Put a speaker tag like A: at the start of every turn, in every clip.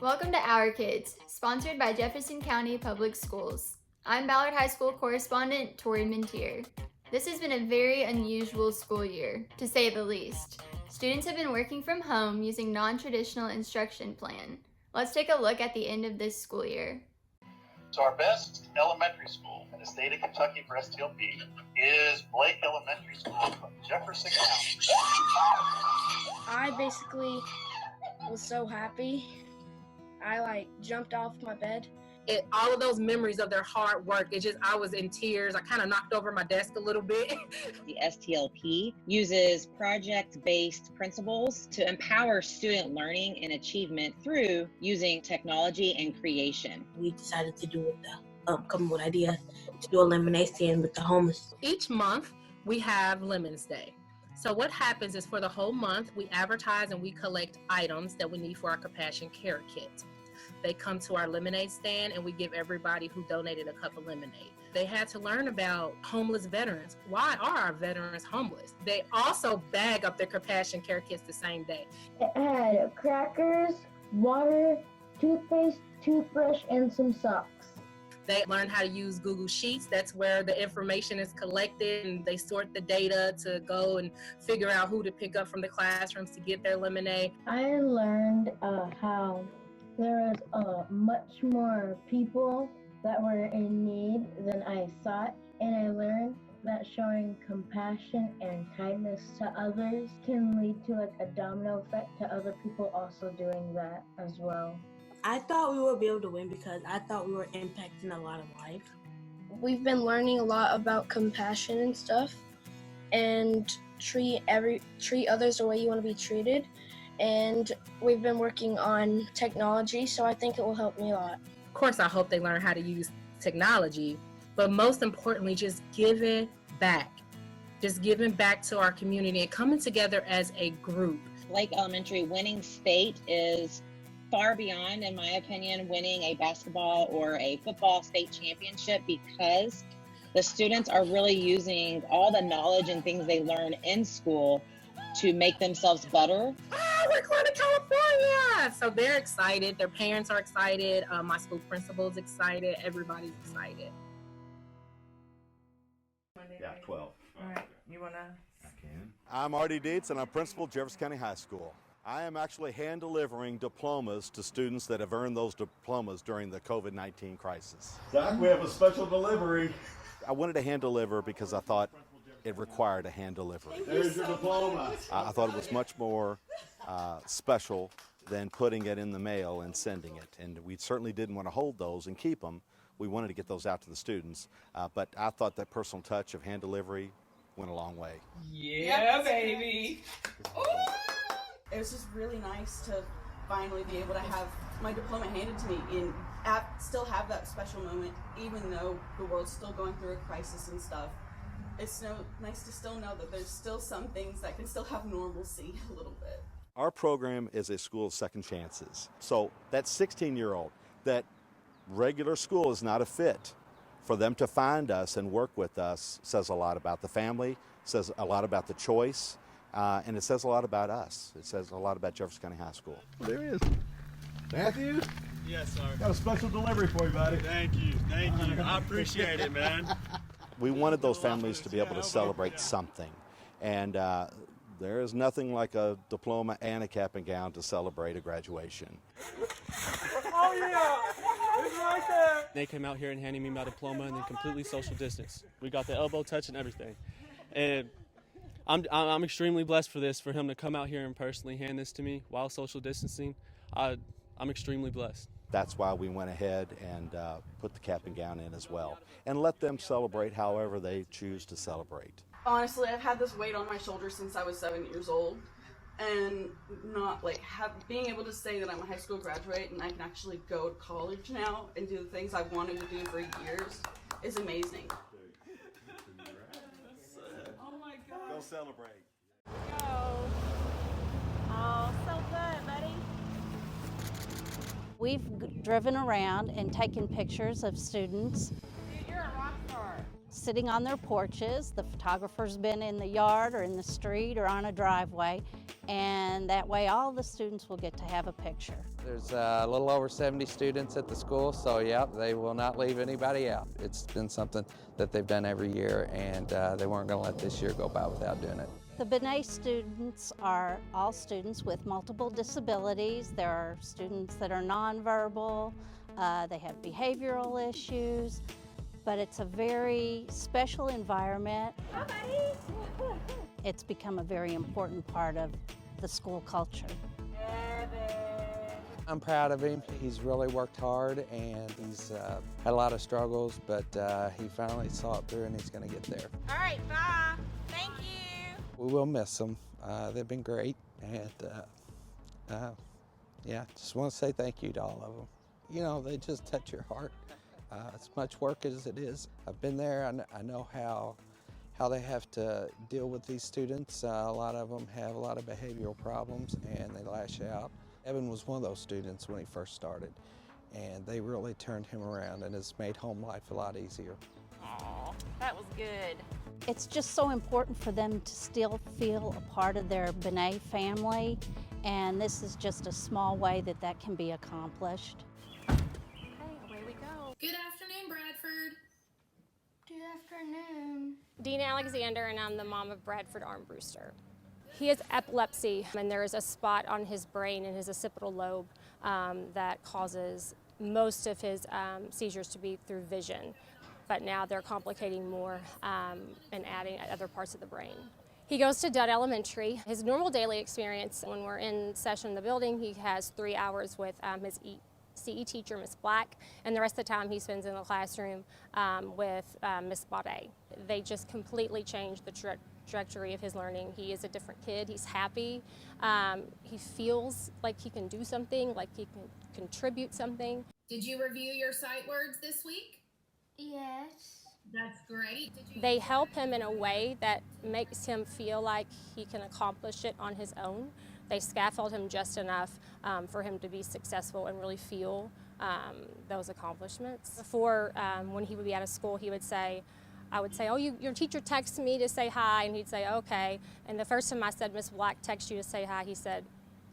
A: Welcome to Our Kids, sponsored by Jefferson County Public Schools. I'm Ballard High School correspondent Tori Minteer. This has been a very unusual school year, to say the least. Students have been working from home using non-traditional instruction plan. Let's take a look at the end of this school year.
B: So our best elementary school in the state of Kentucky for STLP is Blake Elementary School from Jefferson County.
C: I basically was so happy. I jumped off my bed.
D: All of those memories of their hard work, I was in tears. I kind of knocked over my desk a little bit.
E: The STLP uses project-based principles to empower student learning and achievement through using technology and creation.
F: We decided to do come up with an idea to do a lemonade stand with the homeless.
D: Each month, we have Lemons Day. So what happens is for the whole month, we advertise and we collect items that we need for our Compassion Care Kit. They come to our lemonade stand and we give everybody who donated a cup of lemonade. They had to learn about homeless veterans. Why are our veterans homeless? They also bag up their Compassion Care Kits the same day.
G: It had crackers, water, toothpaste, toothbrush, and some socks.
D: They learned how to use Google Sheets. That's where the information is collected and they sort the data to go and figure out who to pick up from the classrooms to get their lemonade.
G: I learned how there was much more people that were in need than I thought, and I learned that showing compassion and kindness to others can lead to a domino effect to other people also doing that as well.
F: I thought we would be able to win because I thought we were impacting a lot of life.
C: We've been learning a lot about compassion and stuff, and treat others the way you want to be treated. And we've been working on technology, so I think it will help me a lot.
D: Of course, I hope they learn how to use technology, but most importantly, just giving back. Just giving back to our community and coming together as a group.
E: Blake Elementary winning state is far beyond, in my opinion, winning a basketball or a football state championship because the students are really using all the knowledge and things they learn in school to make themselves better.
D: We're going to California! So they're excited. Their parents are excited. My school principal is excited. Everybody's excited.
H: Yeah, 12.
I: All right, you want to?
H: I can.
J: I'm Artie Dietz, and I'm principal at Jefferson County High School. I am actually hand delivering diplomas to students that have earned those diplomas during the COVID-19 crisis.
H: Zach, we have a special delivery.
J: I wanted to hand deliver because I thought it required a hand delivery.
H: There's your diploma.
J: I thought it was much more special than putting it in the mail and sending it. And we certainly didn't want to hold those and keep them. We wanted to get those out to the students. But I thought that personal touch of hand delivery went a long way.
I: Yeah, baby.
K: It was just really nice to finally be able to have my diploma handed to me and still have that special moment, even though the world's still going through a crisis and stuff. It's so nice to still know that there's still some things that can still have normalcy a little bit.
J: Our program is a school of second chances. So that 16-year-old, that regular school is not a fit. For them to find us and work with us says a lot about the family, says a lot about the choice, and it says a lot about us. It says a lot about Jefferson County High School.
H: There he is. Matthew?
L: Yes, sir.
H: Got a special delivery for you, buddy.
L: Thank you. I appreciate it, man.
J: We wanted those families to be able to celebrate something. And there is nothing like a diploma and a cap and gown to celebrate a graduation.
L: Oh, yeah. It's right there.
M: They came out here and handed me my diploma and then completely social distance. We got the elbow touch and everything. And I'm extremely blessed for him to come out here and personally hand this to me while social distancing. I'm extremely blessed.
J: That's why we went ahead and put the cap and gown in as well, and let them celebrate however they choose to celebrate.
K: Honestly, I've had this weight on my shoulders since I was 7 years old, and not being able to say that I'm a high school graduate and I can actually go to college now and do the things I've wanted to do for years is amazing.
L: Oh my God.
J: Go celebrate.
N: Oh, so good, buddy. We've driven around and taken pictures of students.
I: Dude, you're a rock star.
O: sitting on their porches. The photographer's been in the yard or in the street or on a driveway, and that way all the students will get to have a picture.
P: There's a little over 70 students at the school, so yeah, they will not leave anybody out. It's been something that they've done every year, and they weren't going to let this year go by without doing it.
O: The Binet students are all students with multiple disabilities. There are students that are nonverbal, they have behavioral issues, but it's a very special environment.
N: Hi, buddy.
O: It's become a very important part of the school culture.
P: I'm proud of him. He's really worked hard, and he's had a lot of struggles, but he finally saw it through, and he's going to get there.
N: All right, bye. Thank you.
P: We will miss them. They've been great, and yeah, just want to say thank you to all of them. You know, they just touch your heart. As much work as it is. I've been there. I know how they have to deal with these students. A lot of them have a lot of behavioral problems, and they lash out. Evan was one of those students when he first started, and they really turned him around, and it's made home life a lot easier.
N: Aw, that was good.
O: It's just so important for them to still feel a part of their Binet family, and this is just a small way that that can be accomplished.
N: Okay, away we go.
Q: Good afternoon, Bradford.
A: Good afternoon.
R: Dean Alexander, and I'm the mom of Bradford Armbruster. He has epilepsy, and there is a spot on his brain in his occipital lobe that causes most of his seizures to be through vision. But now they're complicating more and adding other parts of the brain. He goes to Dunn Elementary. His normal daily experience, when we're in session in the building, he has 3 hours with his CE teacher, Miss Black, and the rest of the time he spends in the classroom with Miss Binet. They just completely changed the trajectory of his learning. He is a different kid. He's happy. He feels like he can do something, like he can contribute something.
Q: Did you review your sight words this week?
A: Yes.
Q: That's great.
R: They help him in a way that makes him feel like he can accomplish it on his own. They scaffold him just enough for him to be successful and really feel those accomplishments. Before, when he would be out of school, I would say, oh, your teacher texted me to say hi, and he'd say, okay. And the first time I said, Miss Black texted you to say hi, he said,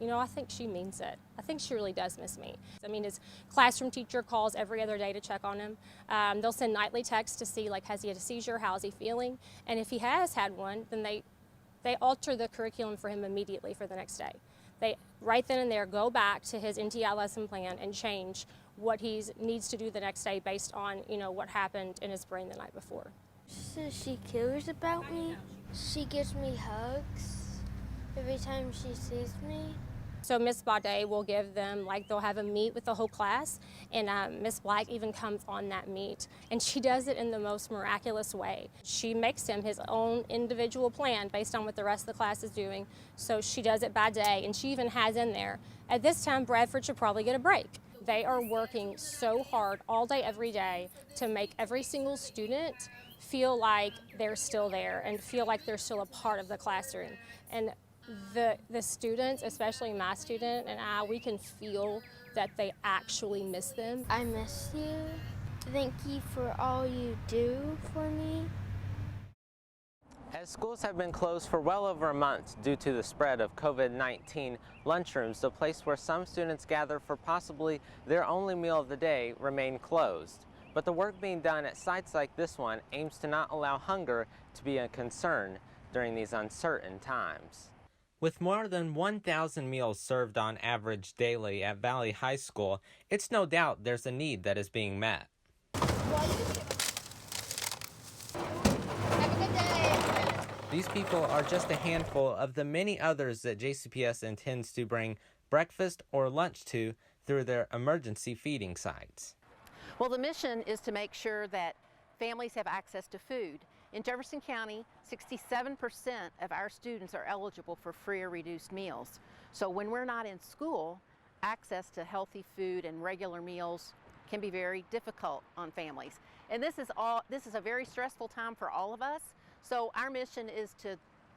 R: you know, I think she means it. I think she really does miss me. I mean, his classroom teacher calls every other day to check on him. They'll send nightly texts to see, like, has he had a seizure? How's he feeling? And if he has had one, then they alter the curriculum for him immediately for the next day. They, right then and there, go back to his NTI lesson plan and change what he needs to do the next day based on, you know, what happened in his brain the night before.
S: So she cares about me. She gives me hugs every time she sees me.
R: So Miss Binet will give them, like, they'll have a meet with the whole class, and Miss Black even comes on that meet, and she does it in the most miraculous way. She makes him his own individual plan based on what the rest of the class is doing, so she does it by day, and she even has in there, at this time Bradford should probably get a break. They are working so hard all day, every day, to make every single student feel like they're still there and feel like they're still a part of the classroom. And the students, especially my student and I, we can feel that they actually miss them.
S: I miss you. Thank you for all you do for me.
T: As schools have been closed for well over a month due to the spread of COVID-19, lunchrooms, the place where some students gather for possibly their only meal of the day, remain closed. But the work being done at sites like this one aims to not allow hunger to be a concern during these uncertain times. With more than 1,000 meals served on average daily at Valley High School, it's no doubt there's a need that is being met. These people are just a handful of the many others that JCPS intends to bring breakfast or lunch to through their emergency feeding sites.
U: Well, the mission is to make sure that families have access to food. In Jefferson County, 67% of our students are eligible for free or reduced meals. So when we're not in school, access to healthy food and regular meals can be very difficult on families. And this is a very stressful time for all of us. So our mission is to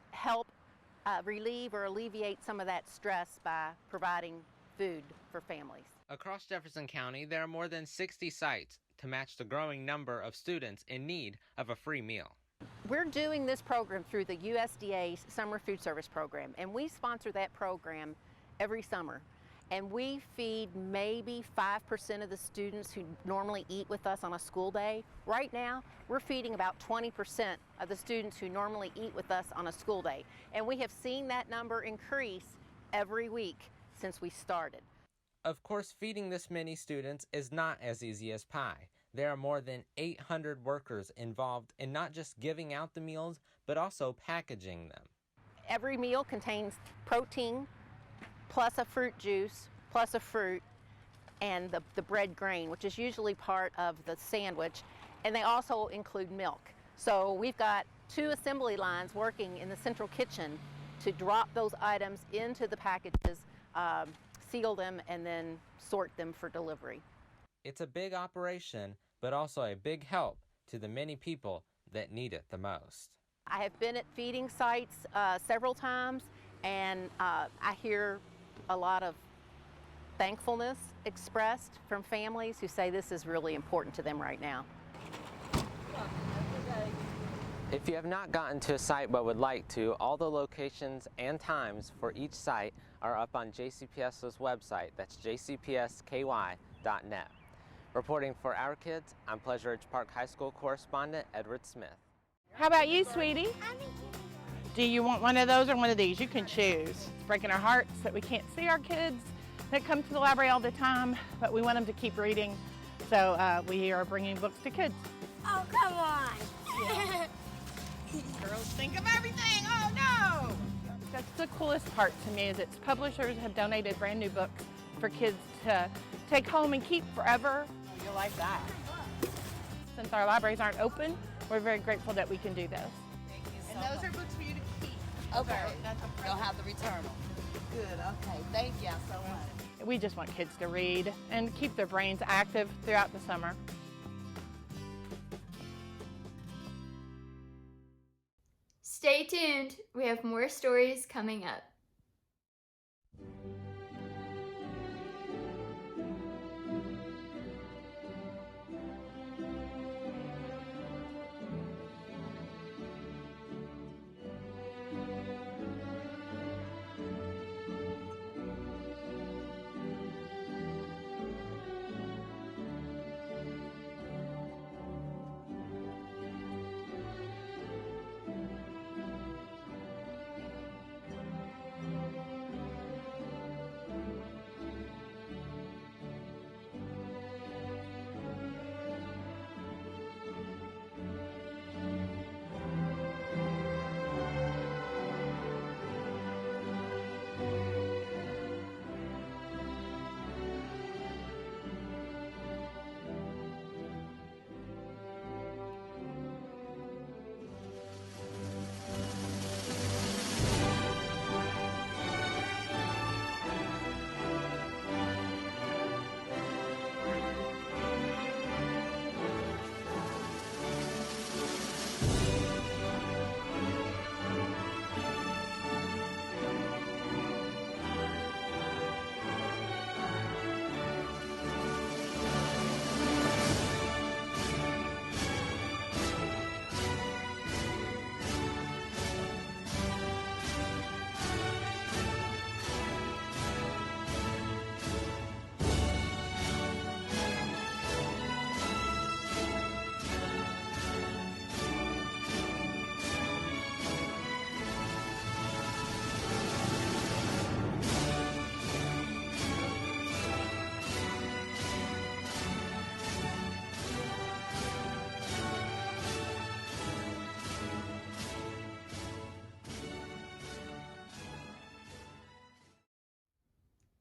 U: help relieve or alleviate some of that stress by providing food for families.
T: Across Jefferson County, there are more than 60 sites to match the growing number of students in need of a free meal.
U: We're doing this program through the USDA's Summer Food Service Program, and we sponsor that program every summer. And we feed maybe 5% of the students who normally eat with us on a school day. Right now, we're feeding about 20% of the students who normally eat with us on a school day. And we have seen that number increase every week since we started.
T: Of course, feeding this many students is not as easy as pie. There are more than 800 workers involved in not just giving out the meals, but also packaging them.
U: Every meal contains protein, plus a fruit juice, plus a fruit, and the bread grain, which is usually part of the sandwich, and they also include milk. So we've got 2 assembly lines working in the central kitchen to drop those items into the packages, seal them, and then sort them for delivery.
T: It's a big operation, but also a big help to the many people that need it the most.
U: I have been at feeding sites several times, and I hear a lot of thankfulness expressed from families who say this is really important to them right now.
T: If you have not gotten to a site but would like to, all the locations and times for each site are up on JCPS's website. That's jcpsky.net. Reporting for Our Kids, I'm Pleasure Ridge Park High School correspondent Edward Smith.
I: How about you, sweetie? Do you want one of those or one of these? You can choose. It's breaking our hearts that we can't see our kids that come to the library all the time, but we want them to keep reading. So we are bringing books to kids.
S: Oh, come on.
I: Yeah. Girls think of everything. Oh, no. That's the coolest part to me is its publishers have donated brand new books for kids to take home and keep forever. You'll like that. Since our libraries aren't open, we're very grateful that we can do this.
B: And those are books for you to keep. Okay. You'll have to return them. Good. Okay. Thank you so much.
I: We just want kids to read and keep their brains active throughout the summer.
A: Stay tuned. We have more stories coming up.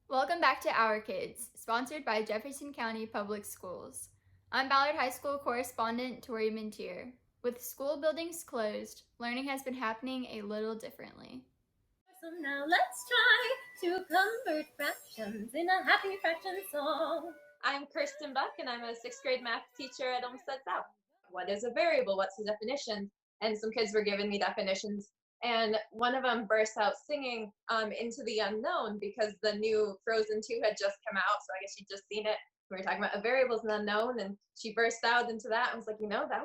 A: Welcome back to Our Kids, sponsored by Jefferson County Public Schools. I'm Ballard High School correspondent Tori Minteer. With school buildings closed, learning has been happening a little differently.
V: So now let's try to convert fractions in a happy fraction song.
W: I'm Kirsten Buck, and I'm a 6th grade math teacher at Olmsted South. What is a variable? What's the definition? And some kids were giving me definitions. And one of them burst out singing Into the Unknown because the new Frozen 2 had just come out, so I guess she'd just seen it. We were talking about a variable's an unknown, and she burst out into that. I was like, that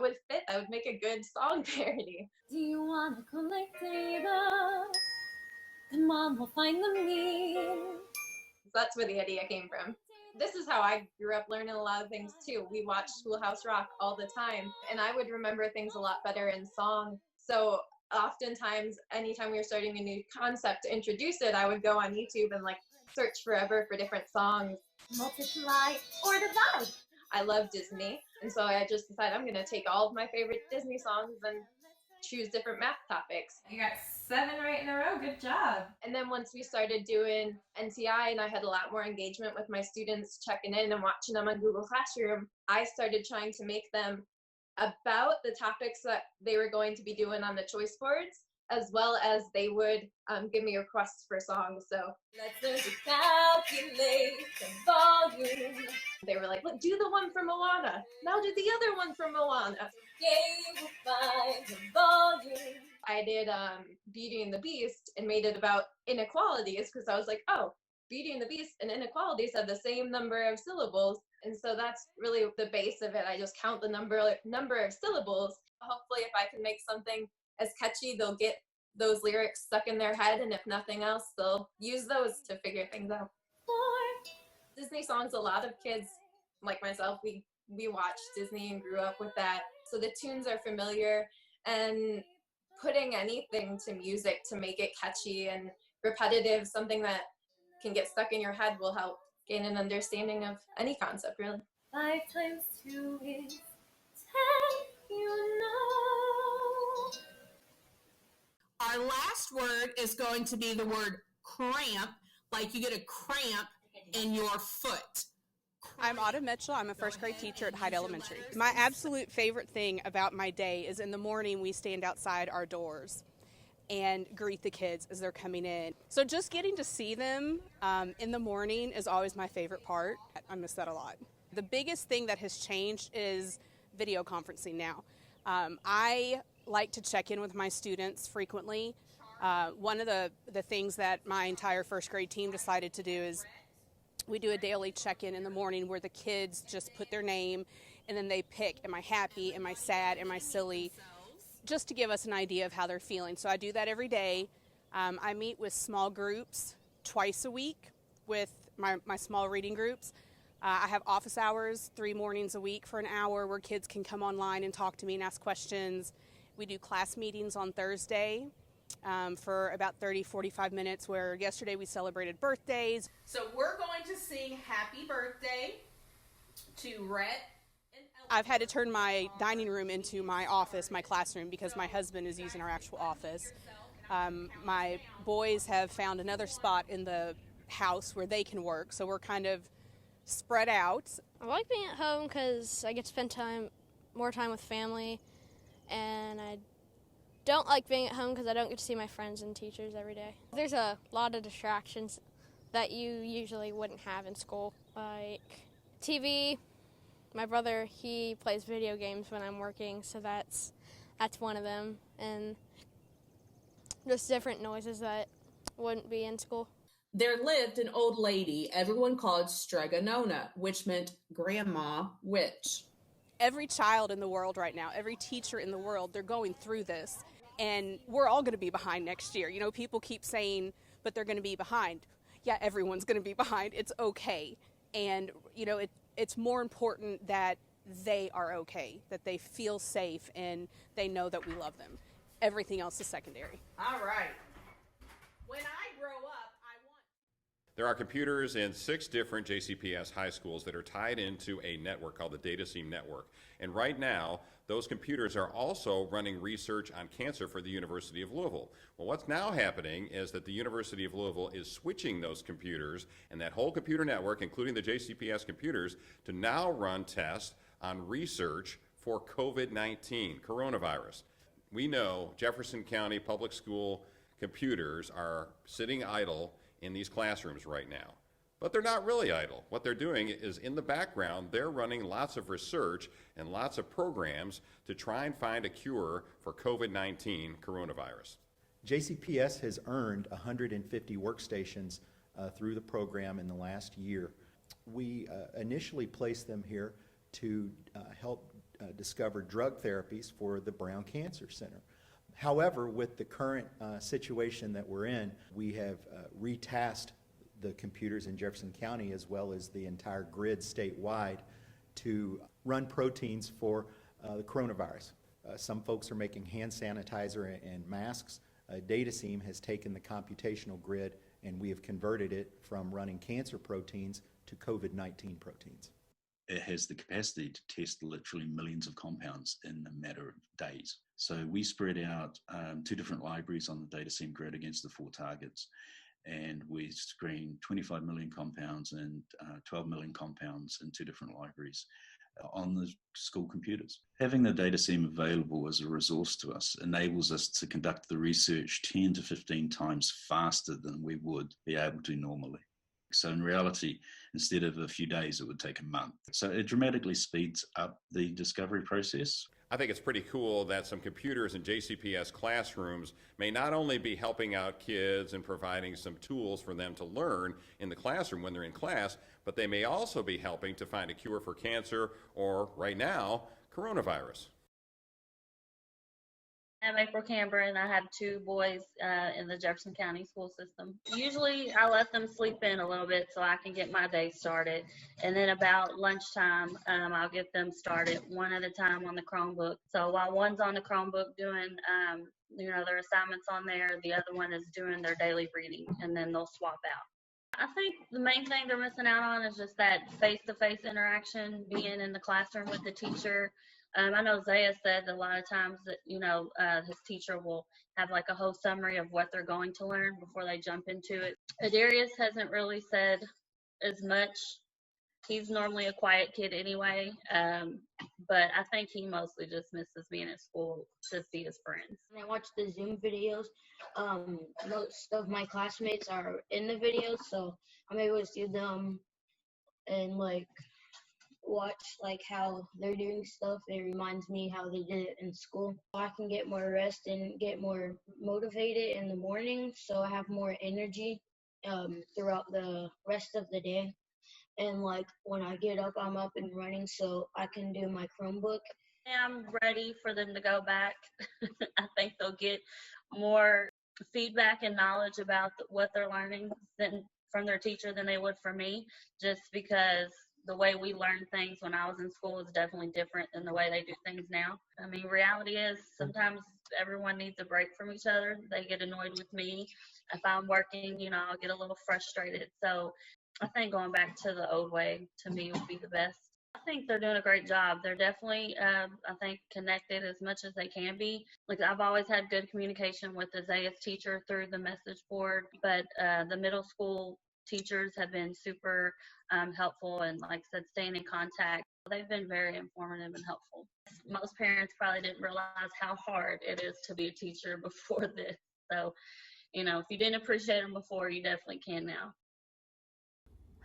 W: would fit. That would make a good song parody.
V: Do you want to collect data? Come on, we'll find the mean.
W: So that's where the idea came from. This is how I grew up learning a lot of things too. We watched Schoolhouse Rock all the time, and I would remember things a lot better in song. So oftentimes, anytime we were starting a new concept to introduce it, I would go on YouTube and search forever for different songs.
V: Multiply or divide.
W: I love Disney, and so I just decided I'm going to take all of my favorite Disney songs and choose different math topics.
N: You got 7 right in a row. Good job.
W: And then once we started doing NTI and I had a lot more engagement with my students checking in and watching them on Google Classroom, I started trying to make them about the topics that they were going to be doing on the choice boards, as well as they would give me requests for songs. So
V: let's learn to calculate the volume.
W: They were like, look, do the one from Moana. Now do the other one from Moana.
V: Gamify the volume.
W: I did Beauty and the Beast and made it about inequalities because I was like, oh, Beauty and the Beast and inequalities have the same number of syllables. And so that's really the base of it. I just count the number of syllables. Hopefully, if I can make something as catchy, they'll get those lyrics stuck in their head. And if nothing else, they'll use those to figure things out. Disney songs, a lot of kids like myself, we watched Disney and grew up with that. So the tunes are familiar, and putting anything to music to make it catchy and repetitive, something that can get stuck in your head, will help gain an understanding of any concept, really.
V: 5 times 2 is 10, you know.
C: Our last word is going to be the word cramp, like you get a cramp in your foot.
F: I'm Autumn Mitchell. I'm a first grade teacher at Hite Elementary. My absolute favorite thing about my day is in the morning we stand outside our doors and greet the kids as they're coming in. So just getting to see them in the morning is always my favorite part. I miss that a lot. The biggest thing that has changed is video conferencing now. I like to check in with my students frequently. One of the things that my entire first grade team decided to do is we do a daily check-in in the morning where the kids just put their name and then they pick, am I happy, am I sad, am I silly, just to give us an idea of how they're feeling. So I do that every day. I meet with small groups twice a week with my small reading groups. I have office hours 3 mornings a week for an hour where kids can come online and talk to me and ask questions. We do class meetings on Thursday for about 30-45 minutes, where yesterday we celebrated birthdays.
C: So we're going to sing happy birthday to Rhett.
F: I've had to turn my dining room into my office, my classroom, because my husband is using our actual office. My boys have found another spot in the house where they can work, so we're kind of spread out.
G: I like being at home because I get to spend more time with family, and I don't like being at home because I don't get to see my friends and teachers every day. There's a lot of distractions that you usually wouldn't have in school, like TV. My brother, he plays video games when I'm working, so that's one of them, and just different noises that wouldn't be in school.
C: There lived an old lady everyone called Stregonona, which meant grandma witch.
F: Every child in the world right now, every teacher in the world, they're going through this. And we're all going to be behind next year. You know, people keep saying, but they're going to be behind. Yeah, everyone's going to be behind. It's okay. And, you know, it's more important that they are okay, that they feel safe and they know that we love them. Everything else is secondary.
C: All right. When I grow up,
X: there are computers in 6 different JCPS high schools that are tied into a network called the Dataseam network. And right now, those computers are also running research on cancer for the University of Louisville. Well, what's now happening is that the University of Louisville is switching those computers and that whole computer network, including the JCPS computers, to now run tests on research for COVID-19, coronavirus. We know Jefferson County public school computers are sitting idle in these classrooms right now. But they're not really idle. What they're doing is, in the background, they're running lots of research and lots of programs to try and find a cure for COVID-19 coronavirus.
Y: JCPS has earned 150 workstations through the program in the last year.
D: We initially placed them here to help discover drug therapies for the Brown Cancer Center. However, with the current situation that we're in, we have retasked the computers in Jefferson County as well as the entire grid statewide to run proteins for the coronavirus. Some folks are making hand sanitizer and masks. Dataseam has taken the computational grid and we have converted it from running cancer proteins to COVID-19 proteins.
E: It has the capacity to test literally millions of compounds in a matter of days. So we spread out 2 different libraries on the Dataseam grid against the 4 targets, and we screened 25 million compounds and 12 million compounds in 2 different libraries on the school computers. Having the Dataseam available as a resource to us enables us to conduct the research 10 to 15 times faster than we would be able to normally. So in reality, instead of a few days, it would take a month. So it dramatically speeds up the discovery process.
X: I think it's pretty cool that some computers in JCPS classrooms may not only be helping out kids and providing some tools for them to learn in the classroom when they're in class, but they may also be helping to find a cure for cancer or, right now, coronavirus.
H: I'm April Camber, and I have 2 boys in the Jefferson County school system. Usually I let them sleep in a little bit so I can get my day started. And then about lunchtime, I'll get them started one at a time on the Chromebook. So while one's on the Chromebook doing, their assignments on there, the other one is doing their daily reading, and then they'll swap out. I think the main thing they're missing out on is just that face-to-face interaction, being in the classroom with the teacher. I know Zaya said a lot of times that, his teacher will have like a whole summary of what they're going to learn before they jump into it. Adarius hasn't really said as much. He's normally a quiet kid anyway, but I think he mostly just misses being at school to see his friends.
M: When I watch the Zoom videos, most of my classmates are in the videos, so I'm able to see them and watch how they're doing stuff. It reminds me how they did it in school. I can get more rest and get more motivated in the morning, so I have more energy throughout the rest of the day. And when I get up, I'm up and running, so I can do my Chromebook.
H: I'm ready for them to go back. I think they'll get more feedback and knowledge about what they're learning from their teacher than they would from me, just because the way we learned things when I was in school is definitely different than the way they do things now. I mean, reality is sometimes everyone needs a break from each other. They get annoyed with me. If I'm working, I'll get a little frustrated. So I think going back to the old way, to me, would be the best. I think they're doing a great job. They're definitely, connected as much as they can be. I've always had good communication with the Zaya's teacher through the message board, but the middle school teachers have been super helpful and, like I said, staying in contact. They've been very informative and helpful. Most parents probably didn't realize how hard it is to be a teacher before this. So, if you didn't appreciate them before, you definitely can now.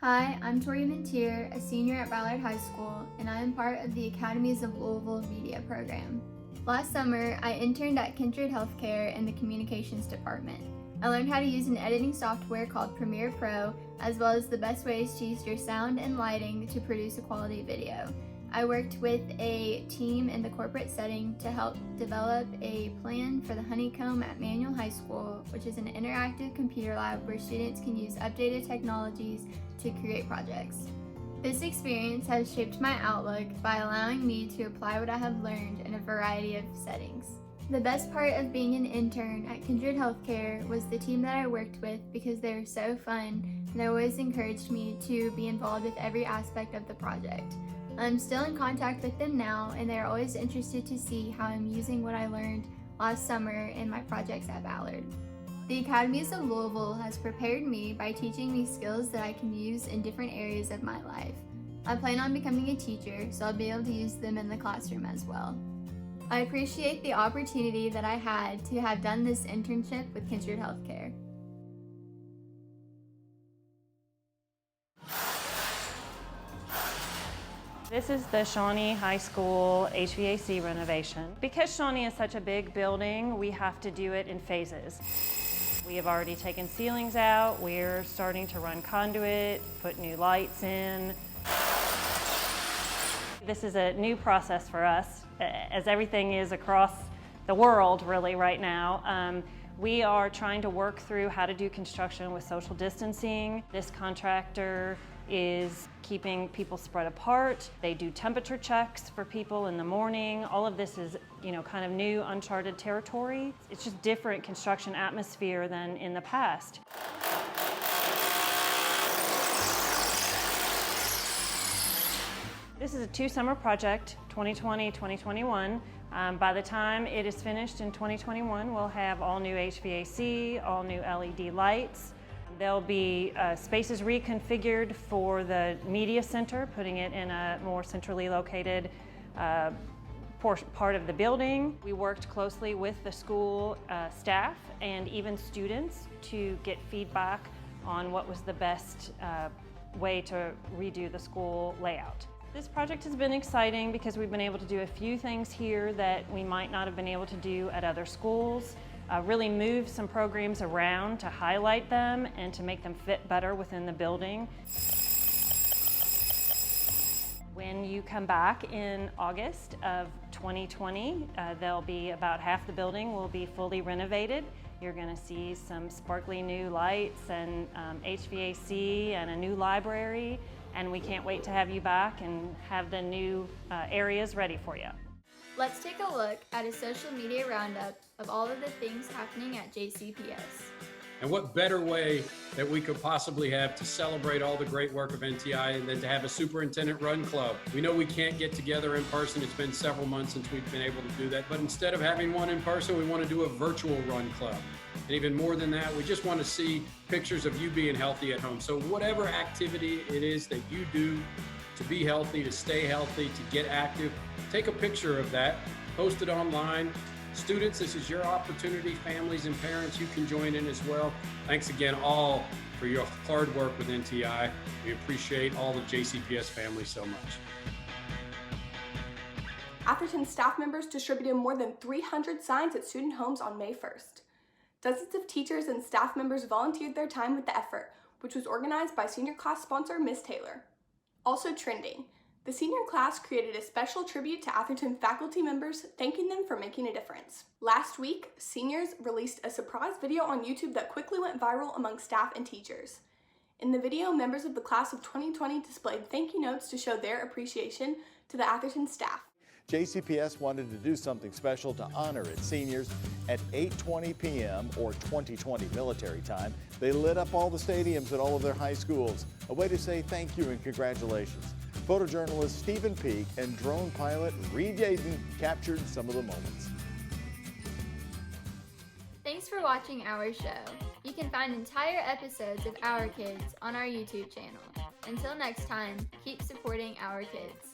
A: Hi, I'm Tori Minteer, a senior at Ballard High School, and I am part of the Academies of Louisville Media program. Last summer, I interned at Kindred Healthcare in the communications department. I learned how to use an editing software called Premiere Pro, as well as the best ways to use your sound and lighting to produce a quality video. I worked with a team in the corporate setting to help develop a plan for the Honeycomb at Manual High School, which is an interactive computer lab where students can use updated technologies to create projects. This experience has shaped my outlook by allowing me to apply what I have learned in a variety of settings. The best part of being an intern at Kindred Healthcare was the team that I worked with, because they were so fun and they always encouraged me to be involved with every aspect of the project. I'm still in contact with them now, and they're always interested to see how I'm using what I learned last summer in my projects at Ballard. The Academies of Louisville has prepared me by teaching me skills that I can use in different areas of my life. I plan on becoming a teacher, so I'll be able to use them in the classroom as well. I appreciate the opportunity that I had to have done this internship with Kindred Healthcare.
Y: This is the Shawnee High School HVAC renovation. Because Shawnee is such a big building, we have to do it in phases. We have already taken ceilings out. We're starting to run conduit, put new lights in. This is a new process for us, as everything is across the world really right now. We are trying to work through how to do construction with social distancing. This contractor is keeping people spread apart. They do temperature checks for people in the morning. All of this is, kind of new, uncharted territory. It's just different construction atmosphere than in the past. This is a 2-summer project, 2020, 2021. By the time it is finished in 2021, we'll have all new HVAC, all new LED lights. There'll be spaces reconfigured for the media center, putting it in a more centrally located part of the building. We worked closely with the school staff and even students to get feedback on what was the best way to redo the school layout. This project has been exciting because we've been able to do a few things here that we might not have been able to do at other schools. Really move some programs around to highlight them and to make them fit better within the building. When you come back in August of 2020, there'll be about half the building will be fully renovated. You're going to see some sparkly new lights and HVAC and a new library. And we can't wait to have you back and have the new areas ready for you.
A: Let's take a look at a social media roundup of all of the things happening at JCPS.
J: And what better way that we could possibly have to celebrate all the great work of NTI than to have a superintendent run club. We know we can't get together in person. It's been several months since we've been able to do that. But instead of having one in person, we want to do a virtual run club. And even more than that, we just want to see pictures of you being healthy at home. So whatever activity it is that you do to be healthy, to stay healthy, to get active, take a picture of that, post it online. Students, this is your opportunity. Families and parents, you can join in as well. Thanks again all for your hard work with NTI. We appreciate all the JCPS family so much.
K: Atherton staff members distributed more than 300 signs at student homes on May 1st. Dozens of teachers and staff members volunteered their time with the effort, which was organized by senior class sponsor Ms. Taylor. Also trending, the senior class created a special tribute to Atherton faculty members, thanking them for making a difference. Last week, seniors released a surprise video on YouTube that quickly went viral among staff and teachers. In the video, members of the class of 2020 displayed thank you notes to show their appreciation to the Atherton staff.
L: JCPS wanted to do something special to honor its seniors. At 8:20 p.m. or 2020 military time, they lit up all the stadiums at all of their high schools. A way to say thank you and congratulations. Photojournalist Stephen Peak and drone pilot Reed Yaden captured some of the moments.
A: Thanks for watching our show. You can find entire episodes of Our Kids on our YouTube channel. Until next time, keep supporting our kids.